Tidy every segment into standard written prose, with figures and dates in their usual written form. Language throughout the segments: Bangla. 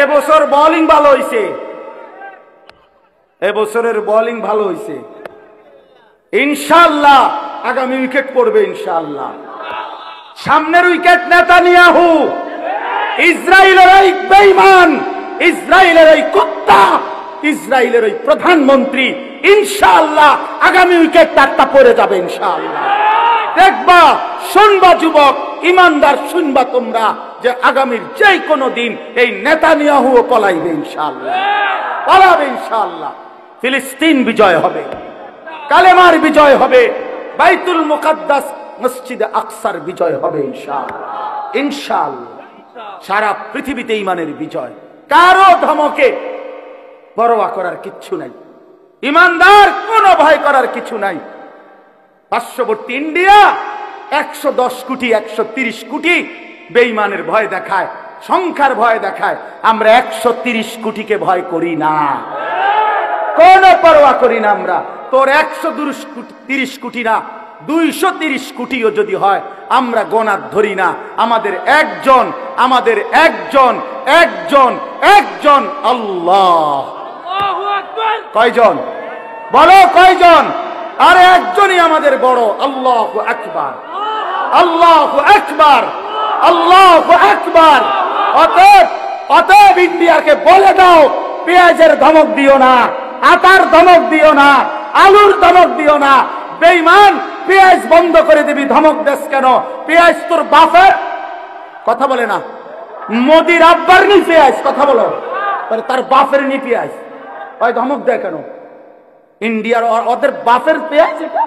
এবছর বোলিং ভালো হইছে, এবছরের বোলিং ভালো হইছে। ইনশাআল্লাহ আগামী উইকেট পড়বে ইনশাআল্লাহ। সামনের উইকেট নেতানিয়াহু, ইসরায়েলের এই বেঈমান, ইসরায়েলের এই কুত্তা, ইসরায়েলের এই প্রধানমন্ত্রী ইনশাআল্লাহ আগামী উইকেট তারটা পড়ে যাবে ইনশাআল্লাহ। দেখবা, শুনবা যুবক, ইমানদার শুনবা তোমরা, যে আগামীর যে কোনো দিন এই নেতানিয়াহুও পলাইবে ইনশাআল্লাহ, পালাবে ইনশাআল্লাহ। ফিলিস্তিন বিজয় হবে, কালেমার বিজয় হবে, বাইতুল মুকাদ্দাস মসজিদে আকসার বিজয় হবে ইনশাআল্লাহ, ইনশাআল্লাহ। সারা পৃথিবীতে ইমানের বিজয়। কারো ধমকে পরোয়া করার কিচ্ছু নাই, ইমানদার কোনো ভয় করার কিছু নাই। পার্শ্ববর্তী ইন্ডিয়া 110 কোটি 130 কোটি বেঈমানের ভয় দেখায়, সংখ্যার ভয় দেখায়। আমরা 130 কোটিকে ভয় করি না, কোনো পরোয়া করি না আমরা। তোর 130 কোটি না, 230 কোটিও যদি হয় আমরা গোনার ধরি না। আমাদের একজন, আমাদের একজন, একজন, একজন আল্লাহ। কয়জন বলো, কয়জন? আরে একজনই আমাদের বড়। আল্লাহু আকবার, আল্লাহু আকবার, আল্লাহু আকবার। অতএব ইন্ডিয়াকে বলে দাও, পেঁয়াজের ধমক দিও না, আটার ধমক দিও না, আলুর ধমক দিও না। বেঈমান, পেঁয়াজ বন্ধ করে দিবি, ধমক দেশ কেন? পেঁয়াজ তোর বাপের, কথা বলে না। মোদির আব্বার নি পেঁয়াজ, কথা বলো, তার বাপের নি পেঁয়াজ, ওই ধমক দেয় কেন? ইন্ডিয়ার ওদের বাপের পেঁয়াজ এটা,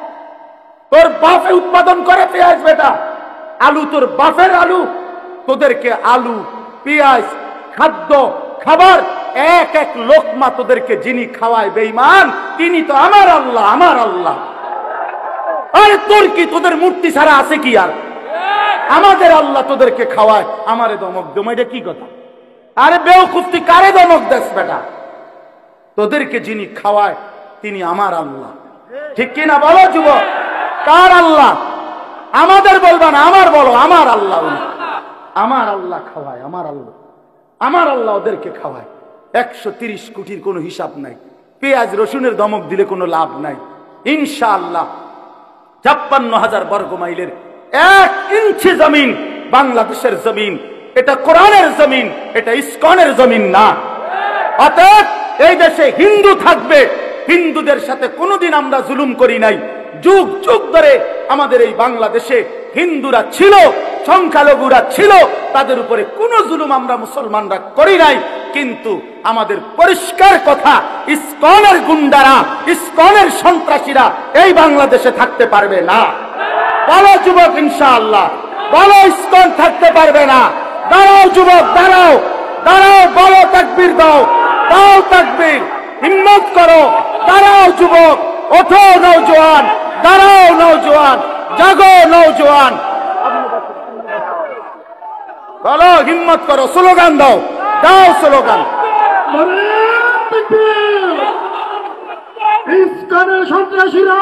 তোর বাপে উৎপাদন করে পেঁয়াজ বেটা। আলু তোর বাপের আলু, তোদেরকে আলু, পেঁয়াজ, খাদ্য, খাবার এক এক লোকমা তোদেরকে যিনি খাওয়ায় বেঈমান, তিনি তো আমার আল্লাহ, আমার আল্লাহ। আরে তোর কি, তোদের মূর্তি ছাড়া আছে কি আর? আমাদের আল্লাহ তোদেরকে খাওয়ায়, আমারে ধমক দেব, এটা কি কথা? আরে বেওকুফ, তুই কারে ধমক দেস বেটা? তোদেরকে যিনি খাওয়ায় তিনি আমার আল্লাহ, ঠিক কিনা বলো যুবক? কার আল্লাহ? আমাদের বলবা না, আমার বলো, আমার আল্লাহ। আমার আল্লাহ খাওয়ায়, আমার আল্লাহ, আমার আল্লাহ ওদেরকে খাওয়ায়। 130 কোটির কোনো হিসাব নাই। পেঁয়াজ রসুনের ধমক দিলে কোনো লাভ নাই। ইনশাআল্লাহ 56,000 বর্গ মাইলের 1 ইঞ্চি জমিন বাংলাদেশের জমিন। এটা কোরআনের জমিন, এটা ইসকনের জমিন না। অতএব এই দেশে হিন্দু থাকবে, হিন্দুদের সাথে কোনোদিন আমরা জুলুম করি নাই। যুগ যুগ ধরে আমাদের এই বাংলাদেশে হিন্দুরা ছিল, সংখ্যালঘুরা ছিল, তাদের উপরে কোনো জুলুম আমরা মুসলমানরা করি নাই। কিন্তু আমাদের পরিষ্কার কথা, ইসকনের গুন্ডারা, ইসকনের সন্ত্রাসীরা এই বাংলাদেশে থাকতে পারবে না। বলো যুবক ইনশাআল্লাহ, বলো ইসকন থাকতে পারবে না। দাঁড়াও যুবক, দাঁড়াও, দাঁড়াও, বলো তাকবীর দাও, দাও তাকবীর, হিম্মত করো, দাঁড়াও যুবক, ওঠো নওজোয়ান, দাঁড়াও নওজোয়ান, জাগো নওজোয়ান, বলো হিম্মত করো, স্লোগান দাও, দাও স্লোগান। ইসকনের সন্ত্রাসীরা